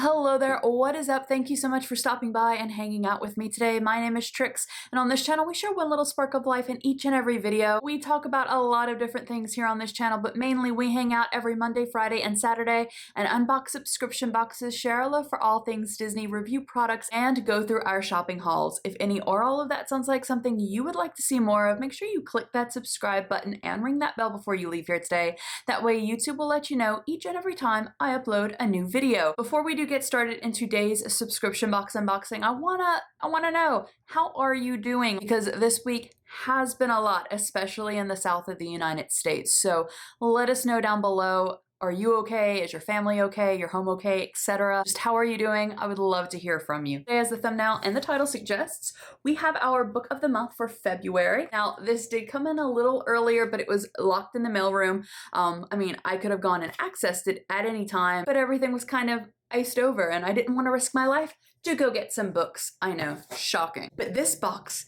Hello there, what is up? Thank you so much for stopping by and hanging out with me today. My name is Trix, and on this channel we share one little spark of life in each and every video. We talk about a lot of different things here on this channel, but mainly we hang out every Monday, Friday, and Saturday and unbox subscription boxes, share our love for all things Disney, review products, and go through our shopping hauls. If any or all of that sounds like something you would like to see more of, make sure you click that subscribe button and ring that bell before you leave here today. That way YouTube will let you know each and every time I upload a new video. Before we do get started in today's subscription box unboxing, I wanna know, how are you doing? Because this week has been a lot, especially in the south of the United States. So let us know down below. Are you okay? Is your family okay? Your home okay? Etc. Just how are you doing? I would love to hear from you. As the thumbnail and the title suggests, we have our book of the month for February. Now, this did come in a little earlier, but it was locked in the mailroom. I mean, I could have gone and accessed it at any time, but everything was kind of iced over and I didn't want to risk my life to go get some books. I know, shocking. But this box,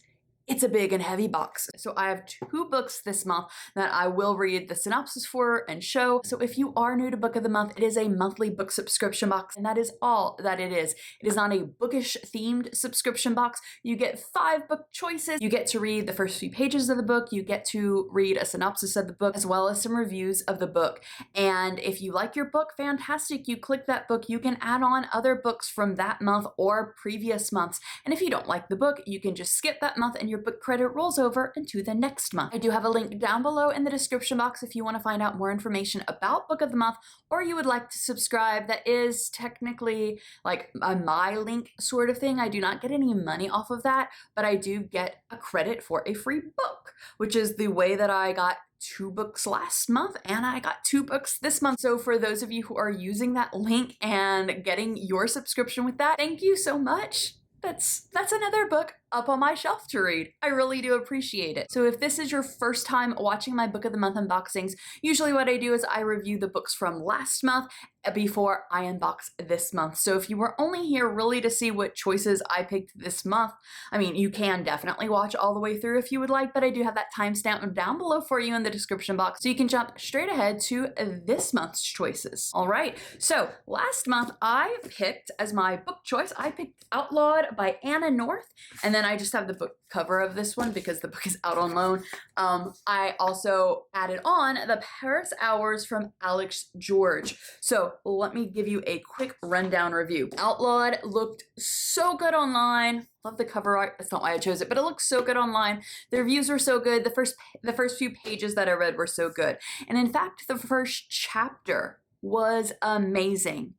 it's a big and heavy box. So I have 2 books this month that I will read the synopsis for and show. So if you are new to Book of the Month, it is a monthly book subscription box, and that is all that it is. It is not a bookish themed subscription box. You get 5 book choices. You get to read the first few pages of the book. You get to read a synopsis of the book, as well as some reviews of the book. And if you like your book, fantastic. You click that book. You can add on other books from that month or previous months. And if you don't like the book, you can just skip that month and your book credit rolls over into the next month. I do have a link down below in the description box if you want to find out more information about Book of the Month, or you would like to subscribe. That is technically like a my link sort of thing. I do not get any money off of that, but I do get a credit for a free book, which is the way that I got 2 books last month and I got 2 books this month. So for those of you who are using that link and getting your subscription with that, thank you so much. That's another book up on my shelf to read. I really do appreciate it. So if this is your first time watching my Book of the Month unboxings, usually what I do is I review the books from last month before I unbox this month. So if you were only here really to see what choices I picked this month, I mean, you can definitely watch all the way through if you would like, but I do have that timestamp down below for you in the description box, so you can jump straight ahead to this month's choices. All right, so last month I picked, as my book choice, I picked Outlawed by Anna North, and then I just have the book cover of this one because the book is out on loan. I also added on The Paris Hours from Alex George. So let me give you a quick rundown review. Outlawed looked so good online. Love the cover art. That's not why I chose it, but it looks so good online. The reviews were so good. The first few pages that I read were so good. And in fact, the first chapter was amazing.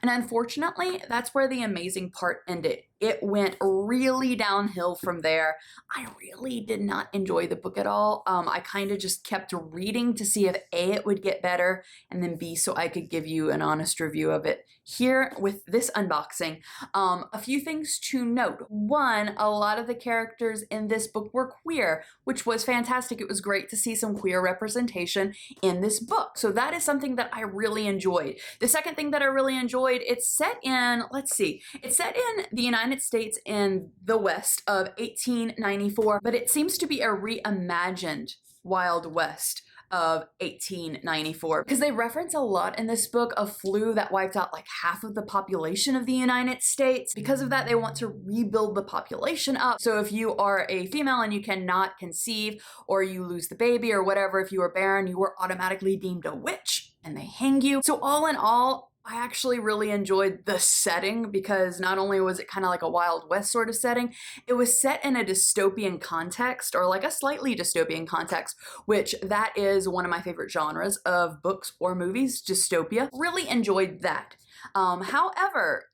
And unfortunately, that's where the amazing part ended. It went really downhill from there. I really did not enjoy the book at all. I kind of just kept reading to see if A, it would get better, and then B, so I could give you an honest review of it here with this unboxing. A few things to note. One, a lot of the characters in this book were queer, which was fantastic. It was great to see some queer representation in this book. So that is something that I really enjoyed. The second thing that I really enjoyed, it's set in, it's set in the United States in the West of 1894, but it seems to be a reimagined Wild West of 1894, because they reference a lot in this book of flu that wiped out like half of the population of the United States. Because of that, they want to rebuild the population up. So if you are a female and you cannot conceive, or you lose the baby or whatever, if you are barren, you are automatically deemed a witch and they hang you. So all in all, I actually really enjoyed the setting, because not only was it kind of like a Wild West sort of setting, it was set in a dystopian context, or like a slightly dystopian context, which that is one of my favorite genres of books or movies, dystopia. Really enjoyed that. However,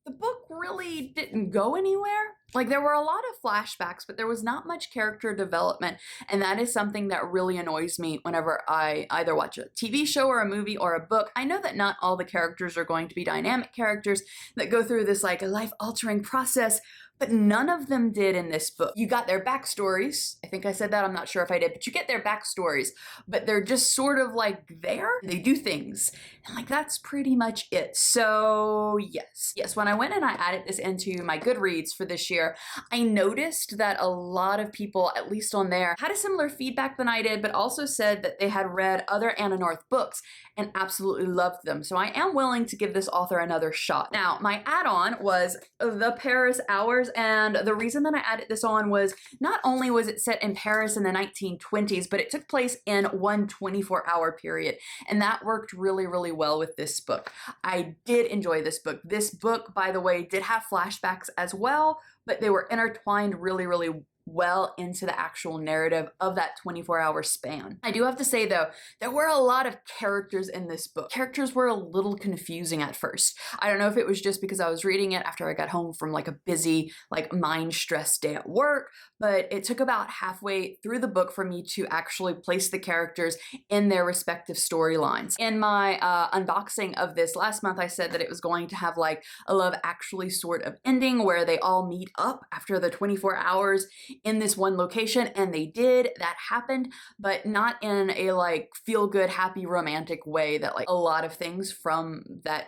the book really didn't go anywhere. Like, there were a lot of flashbacks, but there was not much character development, and that is something that really annoys me whenever I either watch a TV show or a movie or a book. I know that not all the characters are going to be dynamic characters that go through this like life-altering process, but none of them did in this book. You got their backstories. I think I said that, I'm not sure if I did, but you get their backstories, but they're just sort of like there. They do things, and like that's pretty much it. So yes, when I went and I added this into my Goodreads for this year, here, I noticed that a lot of people, at least on there, had a similar feedback than I did, but also said that they had read other Anna North books and absolutely loved them. So I am willing to give this author another shot. Now, my add-on was The Paris Hours, and the reason that I added this on was not only was it set in Paris in the 1920s, but it took place in one 24-hour period, and that worked really, really well with this book. I did enjoy this book. This book, by the way, did have flashbacks as well, but they were intertwined really, really well into the actual narrative of that 24-hour span. I do have to say though, there were a lot of characters in this book. Characters were a little confusing at first. I don't know if it was just because I was reading it after I got home from like a busy, like mind-stressed day at work, but it took about halfway through the book for me to actually place the characters in their respective storylines. In my unboxing of this last month, I said that it was going to have like a Love Actually sort of ending where they all meet up after the 24 hours in this one location, and they did. That happened, but not in a like feel-good, happy, romantic way that like a lot of things from that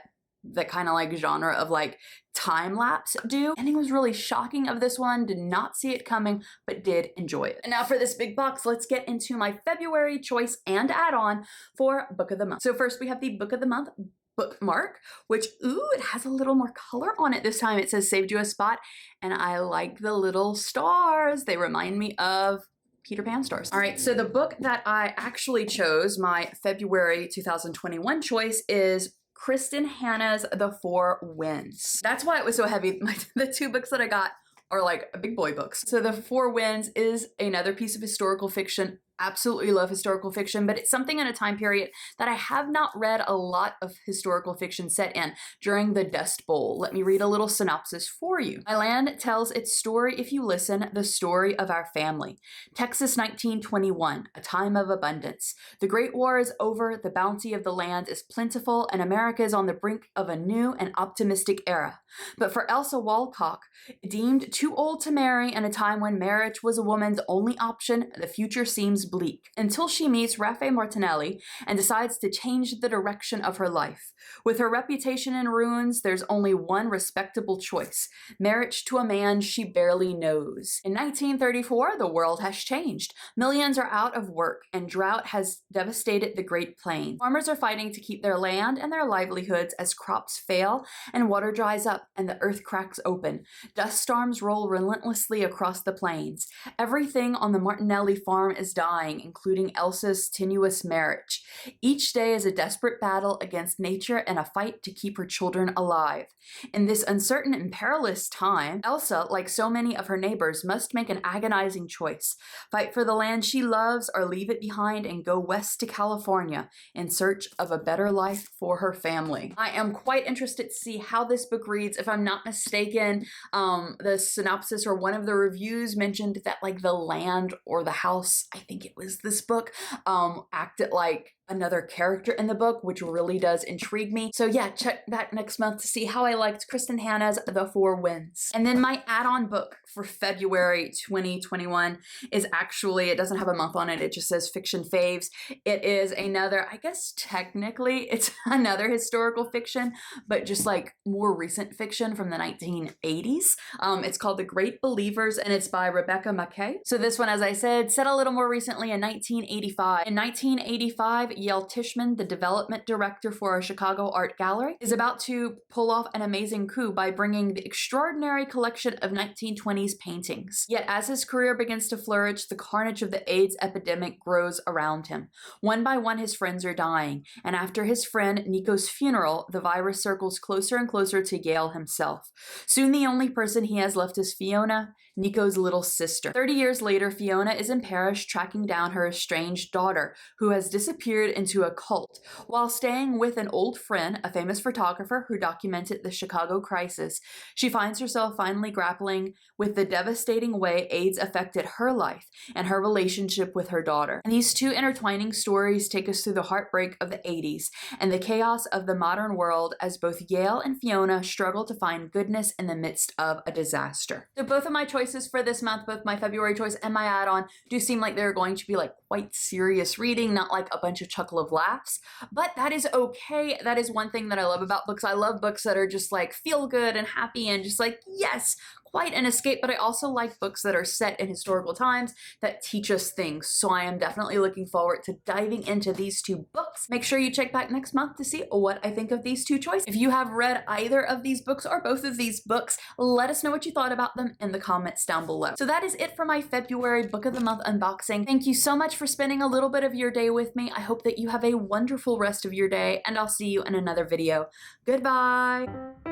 kind of like genre of like time lapse do. Ending was really shocking of this one. Did not see it coming, but did enjoy it. And now for this big box, let's get into my February choice and add-on for Book of the Month. So first we have the Book of the Month Bookmark, which, ooh, it has a little more color on it this time. It says saved you a spot, and I like the little stars. They remind me of Peter Pan stars. All right, so the book that I actually chose, my February 2021 choice, is Kristin Hannah's The Four Winds. That's why it was so heavy. The two books that I got are like big boy books. So The Four Winds is another piece of historical fiction. Absolutely love historical fiction, but it's something in a time period that I have not read a lot of historical fiction set in during the Dust Bowl. Let me read a little synopsis for you. My land tells its story, if you listen, the story of our family. Texas 1921, a time of abundance. The Great War is over, the bounty of the land is plentiful, and America is on the brink of a new and optimistic era. But for Elsa Walcott, deemed too old to marry in a time when marriage was a woman's only option, the future seems bleak, until she meets Raffaele Martinelli and decides to change the direction of her life. With her reputation in ruins, there's only one respectable choice: marriage to a man she barely knows. In 1934, the world has changed. Millions are out of work, and drought has devastated the Great Plains. Farmers are fighting to keep their land and their livelihoods as crops fail and water dries up and the earth cracks open. Dust storms roll relentlessly across the plains. Everything on the Martinelli farm is dying, including Elsa's tenuous marriage. Each day is a desperate battle against nature and a fight to keep her children alive. In this uncertain and perilous time, Elsa, like so many of her neighbors, must make an agonizing choice: fight for the land she loves or leave it behind and go west to California in search of a better life for her family. I am quite interested to see how this book reads. If I'm not mistaken, the synopsis or one of the reviews mentioned that like the land or the house, I think it was this book, acted like another character in the book, which really does intrigue me. So yeah, check back next month to see how I liked Kristin Hannah's The Four Winds. And then my add-on book for February 2021 is actually, it doesn't have a month on it, it just says Fiction Faves. It is another, I guess technically it's another historical fiction, but just like more recent fiction from the 1980s. It's called The Great Believers, and it's by Rebecca Mackay. So this one, as I said, set a little more recently in 1985. In 1985, Yael Tishman, the development director for a Chicago art gallery, is about to pull off an amazing coup by bringing the extraordinary collection of 1920s paintings. Yet as his career begins to flourish, the carnage of the AIDS epidemic grows around him. One by one, his friends are dying, and after his friend Nico's funeral, the virus circles closer and closer to Yael himself. Soon the only person he has left is Fiona, Nico's little sister. 30 years later, Fiona is in Paris tracking down her estranged daughter, who has disappeared into a cult. While staying with an old friend, a famous photographer who documented the Chicago crisis, she finds herself finally grappling with the devastating way AIDS affected her life and her relationship with her daughter. And these two intertwining stories take us through the heartbreak of the 80s and the chaos of the modern world as both Yael and Fiona struggle to find goodness in the midst of a disaster. So both of my choices for this month, both my February choice and my add-on, do seem like they're going to be like quite serious reading, not like a bunch of chuckle of laughs, but that is okay. That is one thing that I love about books. I love books that are just like feel good and happy and just like, yes, quite an escape, but I also like books that are set in historical times that teach us things. So I am definitely looking forward to diving into these two books. Make sure you check back next month to see what I think of these two choices. If you have read either of these books or both of these books, let us know what you thought about them in the comments down below. So that is it for my February Book of the Month unboxing. Thank you so much for spending a little bit of your day with me. I hope that you have a wonderful rest of your day, and I'll see you in another video. Goodbye!